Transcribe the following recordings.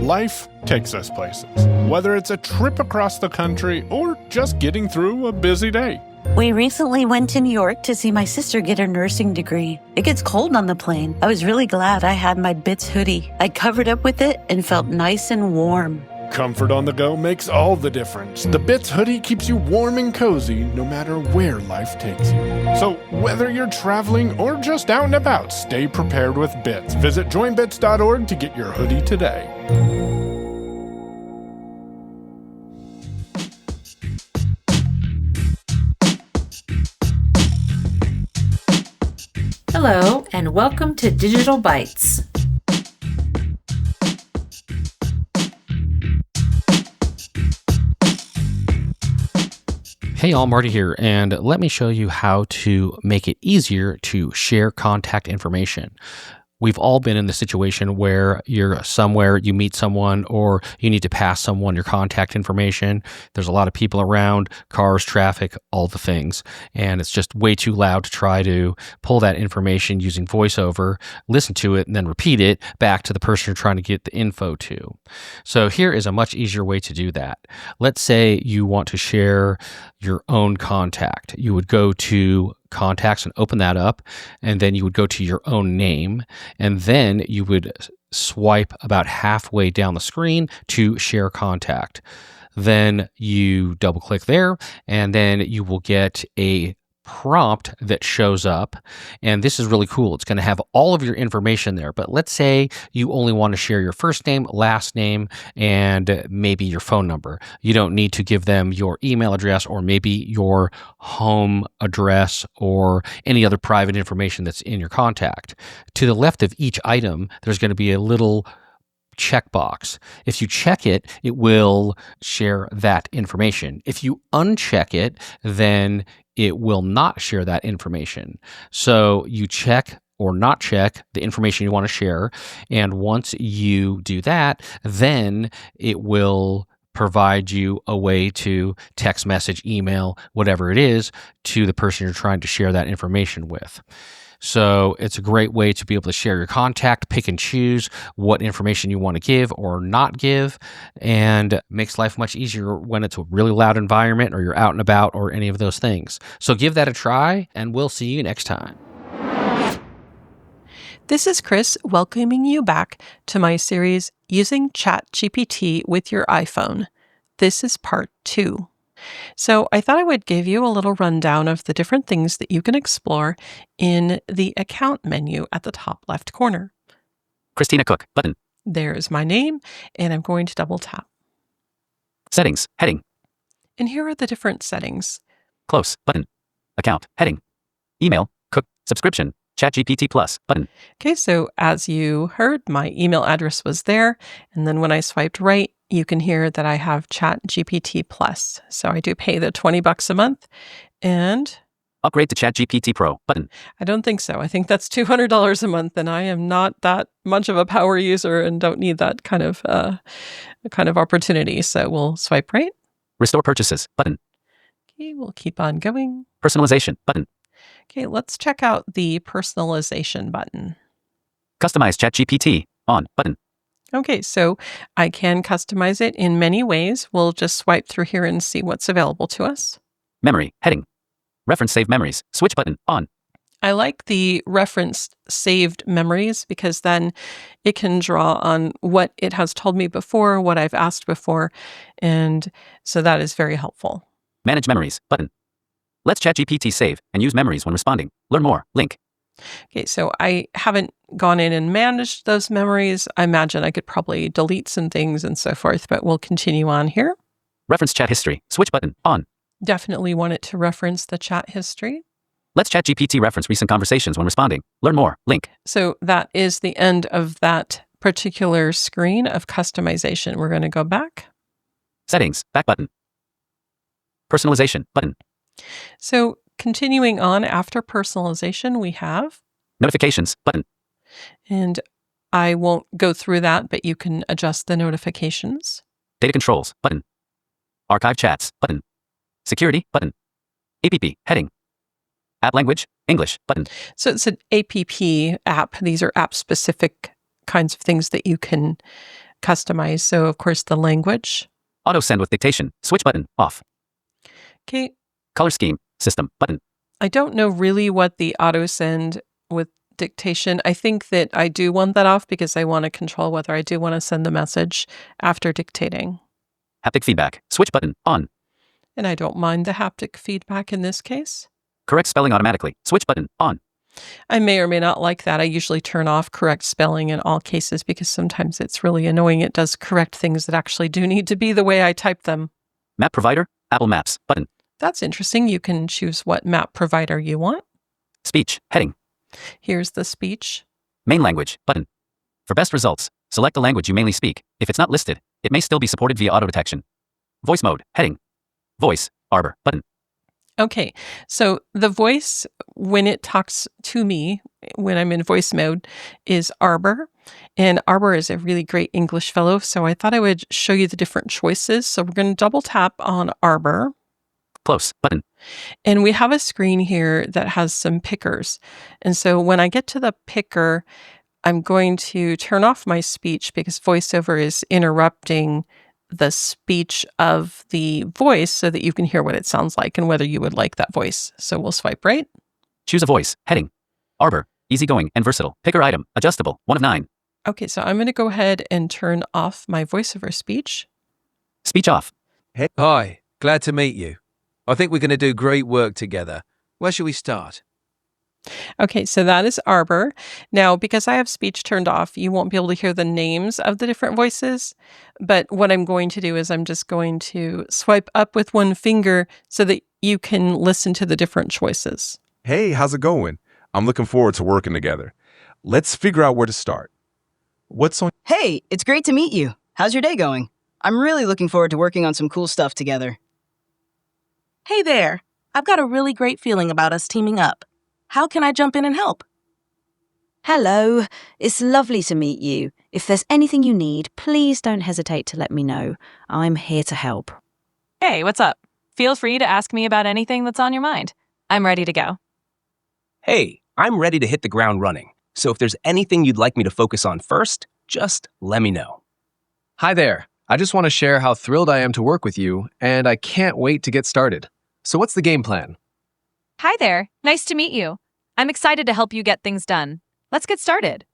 Life takes us places, whether it's a trip across the country or just getting through a busy day. We recently went to New York to see my sister get her nursing degree. It gets cold on the plane. I was really glad I had my Bits hoodie. I covered up with it and felt nice and warm. Comfort on the go makes all the difference. The Bits hoodie keeps you warm and cozy no matter where life takes you. So whether you're traveling or just out and about, stay prepared with Bits. Visit joinbits.org to get your hoodie today. Hello, and welcome to Digital Bytes. Hey all, Marty here, and let me show you how to make it easier to share contact information. We've all been in the situation where you're somewhere, you meet someone, or you need to pass someone your contact information. There's a lot of people around, cars, traffic, all the things, and it's just way too loud to try to pull that information using voiceover, listen to it, and then repeat it back to the person you're trying to get the info to. So here is a much easier way to do that. Let's say you want to share your own contact. You would go to contacts and open that up, and then you would go to your own name, and then you would swipe about halfway down the screen to share contact. Then you double click there, and then you will get a prompt that shows up, and this is really cool. It's going to have all of your information there, but let's say you only want to share your first name, last name, and maybe your phone number. You don't need to give them your email address or maybe your home address or any other private information that's in your contact. To the left of each item, there's going to be a little checkbox. If you check it, it will share that information. If you uncheck it, then it will not share that information. So you check or not check the information you want to share. And once you do that, then it will provide you a way to text message, email, whatever it is, to the person you're trying to share that information with. So it's a great way to be able to share your contact, pick and choose what information you want to give or not give, and makes life much easier when it's a really loud environment or you're out and about or any of those things. So give that a try, and we'll see you next time. This is Chris welcoming you back to my series, Using ChatGPT with Your iPhone. This is part 2. So I thought I would give you a little rundown of the different things that you can explore in the account menu at the top left corner. Christina Cook, button. There's my name, and I'm going to double tap. Settings, heading. And here are the different settings. Close, button. Account, heading. Email, Cook, subscription, ChatGPT Plus, button. Okay, so as you heard, my email address was there, and then when I swiped right, you can hear that I have ChatGPT Plus. So I do pay the $20 a month, and upgrade to ChatGPT Pro, button. I don't think so. I think that's $200 a month, and I am not that much of a power user and don't need that kind of opportunity. So we'll swipe right. Restore purchases, button. Okay, we'll keep on going. Personalization, button. Okay, let's check out the personalization button. Customize ChatGPT, on, button. Okay, so I can customize it in many ways. We'll just swipe through here and see what's available to us. Memory, heading. Reference saved memories, switch button, on. I like the referenced saved memories because then it can draw on what it has told me before, what I've asked before, and so that is very helpful. Manage memories, button. Let's ChatGPT save and use memories when responding. Learn more, link. Okay, so I haven't gone in and managed those memories. I imagine I could probably delete some things and so forth, but we'll continue on here. Reference chat history, switch button, on. Definitely want it to reference the chat history. Let's ChatGPT reference recent conversations when responding. Learn more, link. So that is the end of that particular screen of customization. We're going to go back. Settings, back button. Personalization, button. So continuing on after personalization, we have notifications, button. And I won't go through that, but you can adjust the notifications. Data controls, button. Archive chats, button. Security, button. APP, heading. App language, English, button. So it's an APP app. These are app-specific kinds of things that you can customize. So, of course, the language. Auto send with dictation. Switch button. Off. Okay. Color scheme. System. Button. I don't know really what the auto send with dictation. I think that I do want that off because I want to control whether I do want to send the message after dictating. Haptic feedback. Switch button. On. And I don't mind the haptic feedback in this case. Correct spelling automatically. Switch button. On. I may or may not like that. I usually turn off correct spelling in all cases because sometimes it's really annoying. It does correct things that actually do need to be the way I type them. Map provider. Apple Maps. Button. That's interesting. You can choose what map provider you want. Speech. Heading. Here's the speech. Main language. Button. For best results, select the language you mainly speak. If it's not listed, it may still be supported via auto detection. Voice mode. Heading. Voice. Arbor. Button. Okay, so the voice, when it talks to me, when I'm in voice mode, is Arbor. And Arbor is a really great English fellow, so I thought I would show you the different choices. So we're going to double tap on Arbor. Close. Button. And we have a screen here that has some pickers. And so when I get to the picker, I'm going to turn off my speech because VoiceOver is interrupting the speech of the voice so that you can hear what it sounds like and whether you would like that voice. So we'll swipe right. Choose a voice. Heading. Arbor. Easygoing and versatile. Picker item. Adjustable. 1 of 9. Okay, so I'm going to go ahead and turn off my VoiceOver speech. Speech off. Hey. Hi, glad to meet you. I think we're going to do great work together. Where should we start? Okay, so that is Arbor. Now, because I have speech turned off, you won't be able to hear the names of the different voices. But what I'm going to do is I'm just going to swipe up with one finger so that you can listen to the different choices. Hey, how's it going? I'm looking forward to working together. Let's figure out where to start. What's on? Hey, it's great to meet you. How's your day going? I'm really looking forward to working on some cool stuff together. Hey there. I've got a really great feeling about us teaming up. How can I jump in and help? Hello, it's lovely to meet you. If there's anything you need, please don't hesitate to let me know. I'm here to help. Hey, what's up? Feel free to ask me about anything that's on your mind. I'm ready to go. Hey, I'm ready to hit the ground running. So if there's anything you'd like me to focus on first, just let me know. Hi there. I just want to share how thrilled I am to work with you, and I can't wait to get started. So what's the game plan? Hi there. Nice to meet you. I'm excited to help you get things done. Let's get started.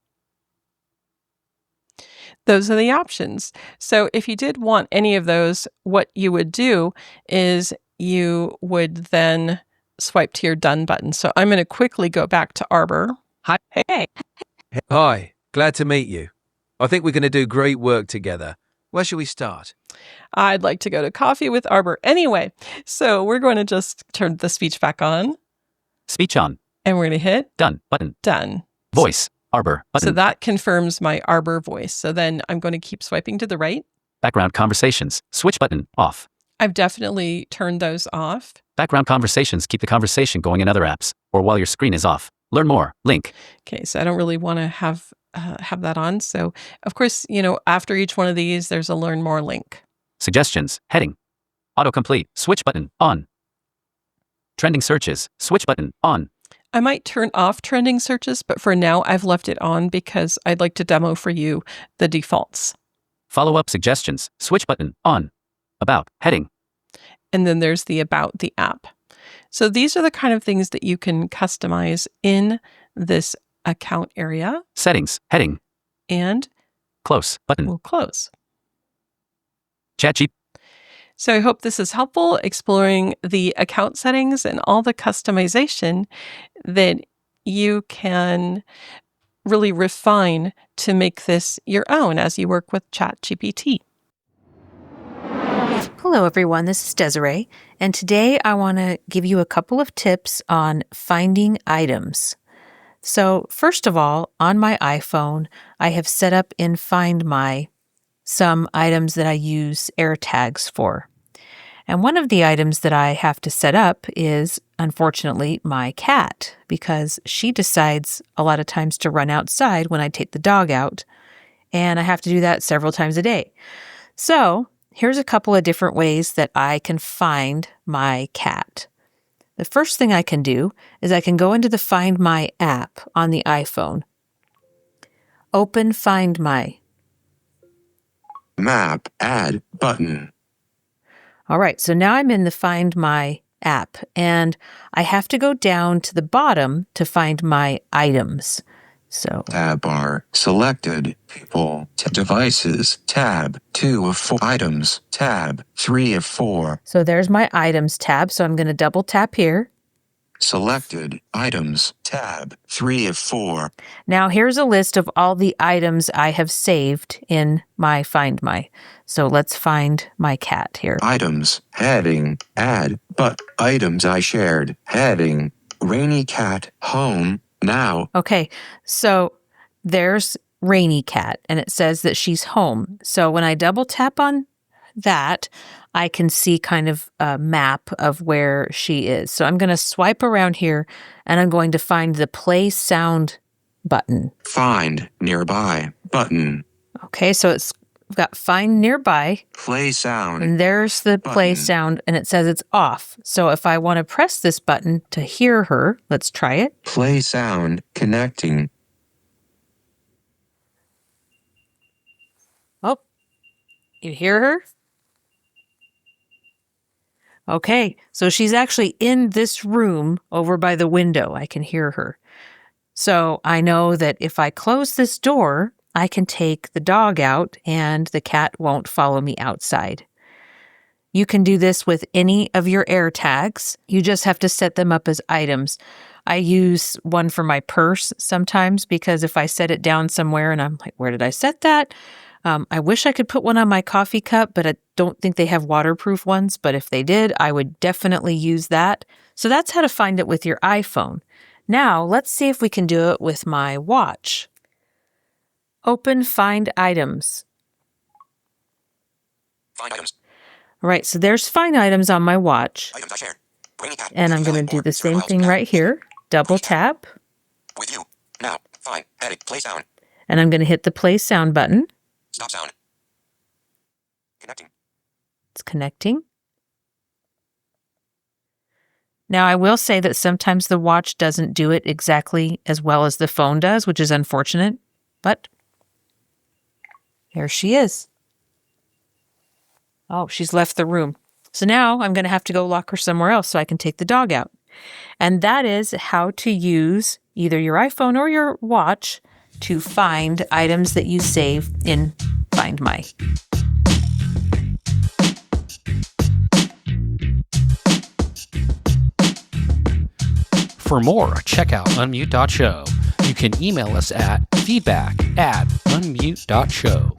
Those are the options. So if you did want any of those, what you would do is you would then swipe to your done button. So I'm going to quickly go back to Arbor. Hi. Hey. Hi, glad to meet you. I think we're going to do great work together. Where should we start? I'd like to go to coffee with Arbor anyway. So we're going to just turn the speech back on. Speech on. And we're going to hit Done. Button. Done. Voice. Arbor. Button. So that confirms my Arbor voice. So then I'm going to keep swiping to the right. Background conversations. Switch button. Off. I've definitely turned those off. Background conversations keep the conversation going in other apps or while your screen is off. Learn more. Link. Okay, so I don't really want to have that on. So, of course, after each one of these, there's a learn more link. Suggestions. Heading. Autocomplete. Switch button. On. Trending searches. Switch button. On. I might turn off trending searches, but for now, I've left it on because I'd like to demo for you the defaults. Follow-up suggestions. Switch button. On. About. Heading. And then there's the about the app. So these are the kind of things that you can customize in this account area. Settings. Heading. And close button. We'll close. ChatGPT. So I hope this is helpful exploring the account settings and all the customization that you can really refine to make this your own as you work with ChatGPT. Hello, everyone. This is Desiree, and today I want to give you a couple of tips on finding items. So first of all, on my iPhone, I have set up in Find My some items that I use AirTags for. And one of the items that I have to set up is, unfortunately, my cat, because she decides a lot of times to run outside when I take the dog out, and I have to do that several times a day. So here's a couple of different ways that I can find my cat. The first thing I can do is I can go into the Find My app on the iPhone. Open Find My. Map Add button. All right, so now I'm in the Find My app, and I have to go down to the bottom to find my items. So Tab bar, selected, people, devices, tab, 2 of 4 items, tab, 3 of 4. So there's my items tab, so I'm going to double tap here. Selected, items, tab, 3 of 4. Now here's a list of all the items I have saved in my Find My. So let's find my cat here. Items, heading, add, but items I shared, heading, rainy cat, home, now. Okay, so there's Rainy Cat, and it says that she's home. So when I double tap on that, I can see kind of a map of where she is. So I'm going to swipe around here, and I'm going to find the Play Sound button. Find nearby button. Okay, so it's got Find Nearby. Play Sound. And there's the button. Play Sound, and it says it's off. So if I want to press this button to hear her, let's try it. Play Sound connecting. Oh, you hear her? Okay, so she's actually in this room over by the window. I can hear her. So I know that if I close this door, I can take the dog out and the cat won't follow me outside. You can do this with any of your AirTags. You just have to set them up as items. I use one for my purse sometimes because if I set it down somewhere and I'm like, where did I set that? I wish I could put one on my coffee cup, but I don't think they have waterproof ones. But if they did, I would definitely use that. So that's how to find it with your iPhone. Now, let's see if we can do it with my watch. Open Find Items. Find items. All right, so there's Find Items on my watch. Items I shared. Rainy cat. And I'm going to do the same thing right here. Double tap. With you. Now. Find. Edit. Play sound. And I'm going to hit the Play Sound button. Stop sound. Connecting. It's connecting. Now, I will say that sometimes the watch doesn't do it exactly as well as the phone does, which is unfortunate, but here she is. Oh, she's left the room. So now I'm going to have to go lock her somewhere else so I can take the dog out. And that is how to use either your iPhone or your watch to find items that you save in Find My. For more, check out unmute.show. You can email us at feedback@unmute.show.